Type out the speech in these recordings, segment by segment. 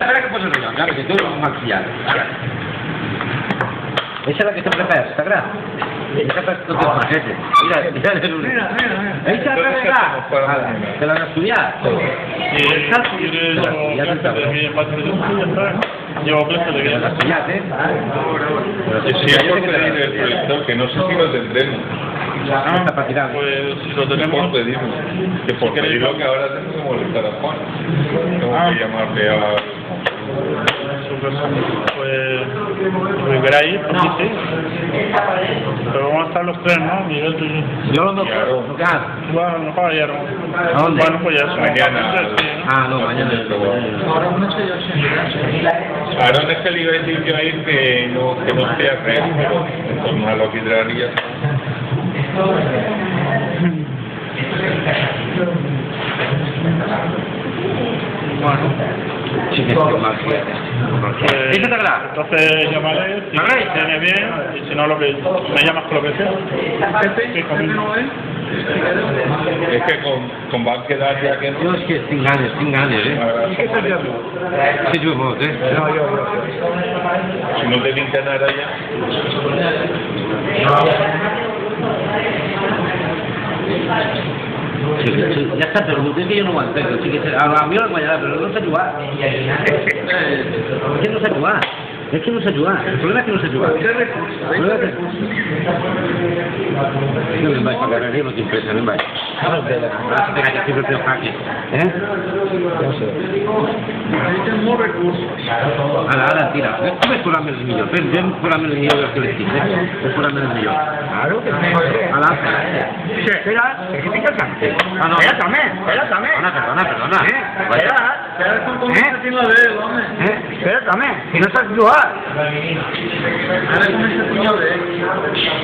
Espera que posa el lloc, que tu eres un maquillat. Esa es la que sempre fas, t'agrada? Esa fas tot el paquete. Mira, esa t'agrada. Te l'han estudiat? Ja t'estava. Llevo clase de que L'has estudiat, Sí, es porque el proyector, que no sé si lo tendremos. No, está para tirar. pues si lo Por tenemos, pedirlo. Que por pedirlo que ahora tengo que molestar a Juan. Tengo que llamarle a... pues veráis, pues sí. Pero vamos a estar los tres, ¿no? Miguel, tú y yo. Yo no Claro. Bueno, no fallaron. ¿A dónde? Bueno, pues ya somos Mañana. bastantes, sí, ¿no? Ah, no, mañana. Aaron es que le iba a decir yo a él que no sea real, pero en torno a lo que traería. Bueno, Sí que es mal. pues, ¿Esa te agrada? entonces llamaré, si ¿Vale? viene bien, y si no, lo que me llamas con lo que sea. Sí, conmigo. Es que con va a quedar ya que no. Jo és que tinc ganes, Sí, jugo molt, Si no te pintan nada ya. Sí, ja està perdut, és que jo no ho entenc. O sigui, a la millor el guanyarà, però no s'ha jugat. És que no s'ha jugat. Es que no s'ha jugat. El problema és que no s'ha jugat. No me'n vaig pagar res, no t'impressa, me'n vaig. Ara s'ha que sempre té el jaque. Necessiten molts recursos. Ara, tira. Tu ves posar-me el millor. Ves posar-me el millor del que les tinc. Ves posar-me el millor. Claro que sí. Ara, Espera, es que te casante. Ah, no. Espérame. Perdona. Espera con conversación de él, hombre. Espérame, si no estás jugar. Ahora conversación de él.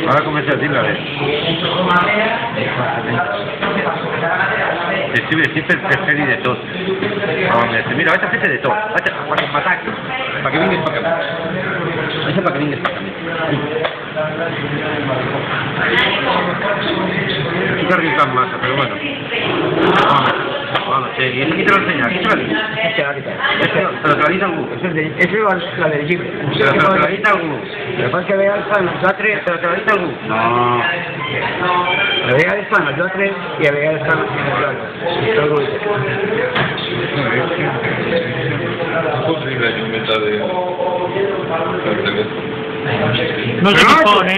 Ahora comença a dir-la bé. Sí, per fer-hi de tot. Mira, vaig a fer-te de tot. Perquè m'ataquis. Perquè vinguis per camí. Deixa perquè vinguis per camí. Estic arribant massa, però bueno. Bueno, sí, i aquí te l'ho ensenyat. Qui te l'ha dit? Però te l'ha dit algú. Eso es la del libre. Però te l'ha dit algú. Lo que pasa es que veía el fan, los tres, Però te l'ha dit algú. No. veía el fan, los tres, y veía el fan, los Posible inventar de... No se pone.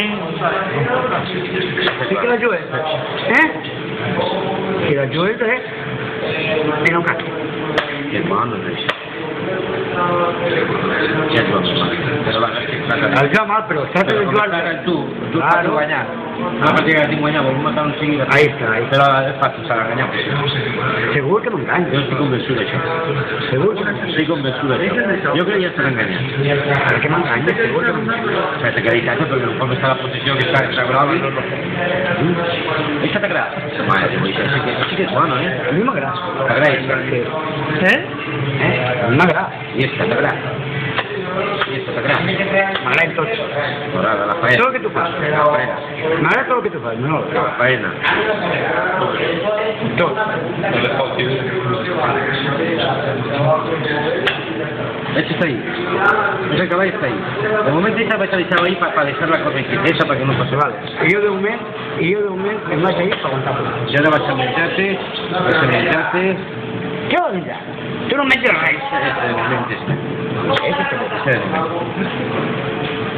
Sí que la llueve. Que la llueve, tiene un caco. Que bueno, no és. Ja et vas mal. Però va, és que... El jo mal, però trata de jugar. Tu Claro. pots guanyar. La partida que tinc guanyat, vols matar un sigui de... Ahí está. Però és fàcil, s'ha de guanyar. Seguro que me engaña. Jo estic convençut d'això. Seguro que me engaña. Estic convençut d'això. Jo crec que ja estarà enganyat. ¿Por qué me engaña? Seguro que me engaña. O sigui, que dic això, perquè conforme està la posició que està grovi... Això t'agrada? Home, això sí que és bueno, A mí me agrada. T'agrada això? A mí me agrada. I esta t'agrada? I esta t'agrada? Me agrada entonces. M'agrada la faena. Todo lo que tú haces. La faena. Me agrada todo lo que tú haces. No, La faena. todo. No le fácil. Esto está ahí. Ese caballo está ahí. De momento esta vaig a deixar ahí para dejar la cosa inquietesa para que no pase mal. Y yo de un mes me vas a ir para aguantar. Jo ara vaig a menjar-te, ¿Qué vas a mirar? Tú no me entiendes.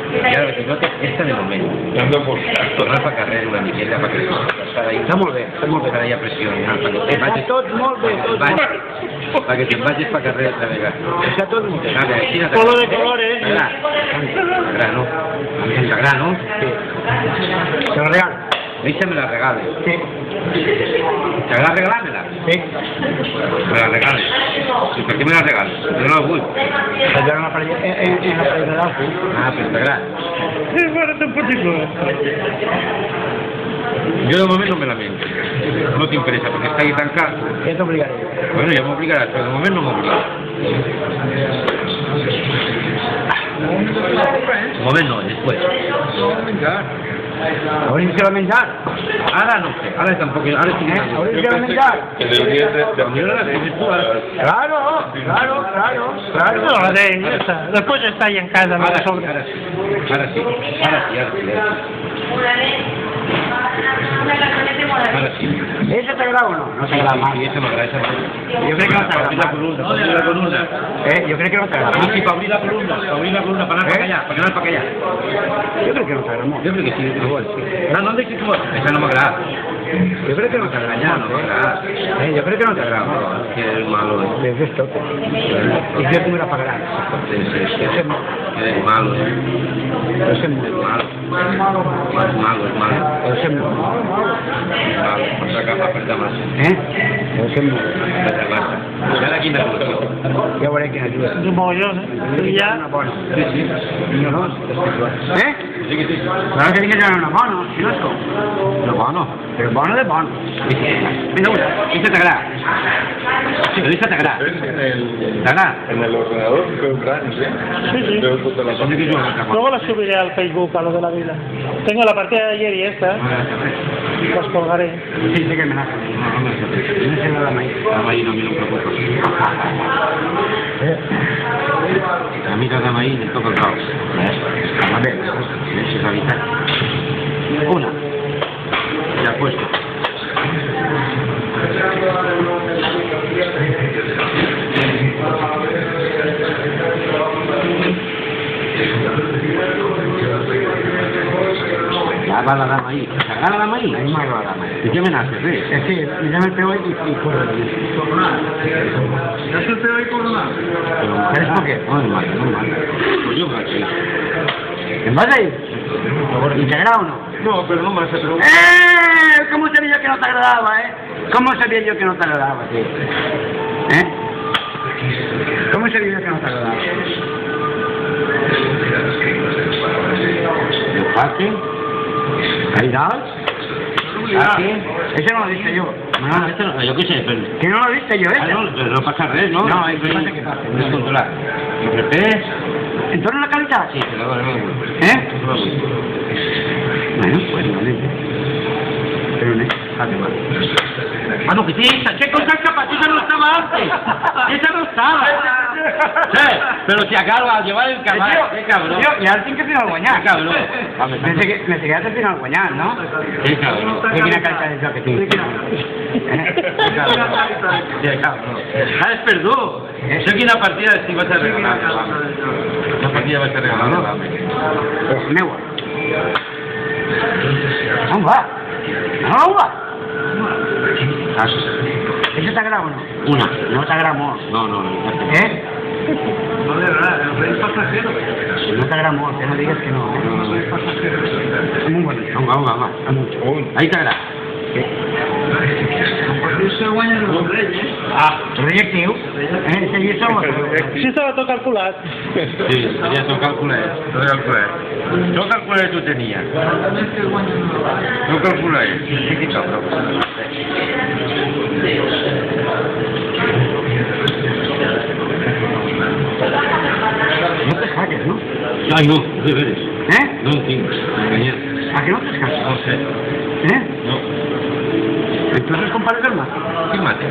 I ara que esta de moment. Ando por... Tornar per carrer una miqueta perquè estar ahí. Està molt bé, està molt bé. Estar ahí a pressió, perquè te'n Està vagis... tot molt bé, tot molt bé. Perquè te'n vagis per carrer altra vegada. Està tot molt bé. Vale, així no Polo de colores. T'agrada, no? A mi t'agrada, no? Sí. Te lo regalo. Deixa'm la regale. Sí. T'agrada regalar-me-la? Sí. Me la regales. ¿Y por qué me la regales? Yo no la vull. Allá en la pared de la UFU. Ah, pues t'agrada. Sí, bueno, tampoco. Jo de moment no me la menjo. No t'interessa, perquè està ahí tancat. Ja t'obligaré. Bueno, ja m'obligaràs, però de moment no m'obligaràs. De moment no, después. Ahora se va a menjar. Ara no sé, ara tampoc, ara sí que... Ahora se va a menjar. Que deberías de... Claro. No, ya está. Después ya está ahí en casa, no Ara te sí, sobra. ara sí. Ara sí. ¿Ese te agrada o no? No te agrada más. Sí, ese m'agrada, ese m'agrada. Yo creo que no te agrada más. Obrir la columna. Yo creo que no te agrada Ah, más. sí, para abrir la columna, para anar allà, per anar allà. Yo creo que no te agrada más. Jo crec que sí, igual, sí. No em deixis tu. Això no m'agrada. Yo creo que no te agrada Allà más. no m'agrada. Yo creo que no te agrada más. Que és malo. Desde esto. Y yo tú me la pagarás. Sí. Que és malo. Ese es muy Malo. És malo. Ese es muy Malo. Per sacar apretar massa. Ese es muy Apretar massa. I ara quina solució? Ya veré quién ayuda. Un mogollón, ¿eh? Y ya... Sí. No, no, Sí que sí. Claro que tiene que llevar una mano, si no es como. No, bono. Pero bono de bono. Mira, això t'agrada. Això t'agrada. T'agrada? En el ordenador veo gran, ¿sí? Sí. Veo toda la ¿Dónde quieres jugar? Luego la subiré al Facebook, a lo de la vila. Tengo la partida de ayer y esta, las colgaré. Sí, sé que me la hace. No sé nada más. Ahí no me lo preocupo. A mi cada maí li toca el cau. A ver, si és la veritat. Una. Ya puesto. Ya va la dama ahí. ¿Sacar la dama ahí? Ahí me agrada más. ¿Y qué me nace? Es que me llama el peo y corre. ¿No es el peo y corona? ¿Sabes por qué? Muy mal. Pues yo me la sé. ¿En vas a ir? ¿Y te agrada o no? No, pero no me hace preguntar. ¿Cómo sabía yo que no te agradaba, ¿Cómo sabía yo que no te agradaba, tío? ¿Cómo sabía yo que no te agradaba? Empate. ¿Calidad? Aquí. Ese no lo dije yo. No, esto no, yo qué sé, pero... Que no lo diste yo, ese. No pasa res, no? No, es pasa que pasa. No es controlar. ¿Repés? ¿En torno a la calidad? Sí, pero ahora no. Bueno, pues no le pero no hace mal. Ah, no, que sí, ¿qué cosa capaz? Esa no estaba antes. Esa no estaba. Sí, pero si acaba de llevar el caballo, qué cabrón. Tío, y ahora sí que final guanyar. Qué cabrón. Me seguías al final guanyar, no? Qué cabrón. Que quina calidad és el que tinc. Qué cabrón. Has perdut. Això quina partida sí vas a regalar. Una partida vas a regalar. És meua. On va? On va? ¿Eso te agrada o no? Una. No te agrada molt. No. No le agrada, el pasajero. No te agrada molt, no digues que no, No es pasajero. Muy bueno. Va. Ahí te agrada. Això guanya el rei, Projectiu. Seguir som. Sí estava tot calculat. Sí, ya todo calculé. Yo calculé tú tenías. Yo calculé. Sí, cabrón. No te saques, ¿no? Ay, no, de veres. No entiendo. ¿A que no te saques? No sé. No. Entonces compares el mate. ¿Qué mate?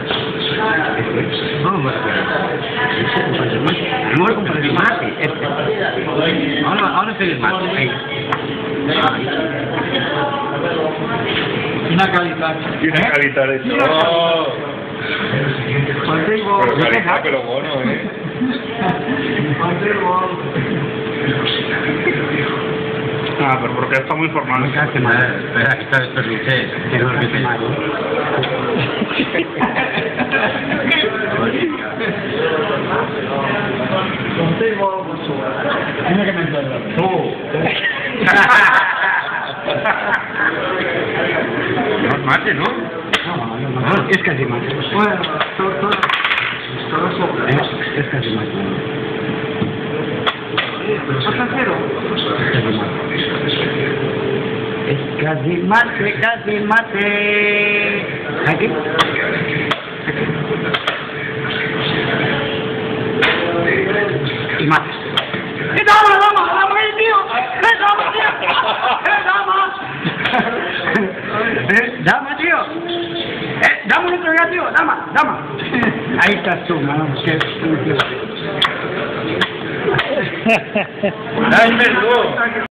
No, no me acuerdo. No me compares el mate. Ahora estoy el mate. Una calidad. Tiene calidad eso. Oh. Pero calidad, pero bueno, Ah, pero porque está muy formal. Espera, aquí está desperdicié. Que no lo que mal. Dime que me entiendes. Tú. No es mate, ¿no? No, es casi mate. Bueno, todo es casi mate. ¿Pasajero? Es casi mate. ¿Aquí? Y mate. ¡Es dama, tío! ¡Es dama! Dama, tío. Dama un otro día, tío. Dama. Ahí estás tú, mano. Qué ¡Ay, perdón!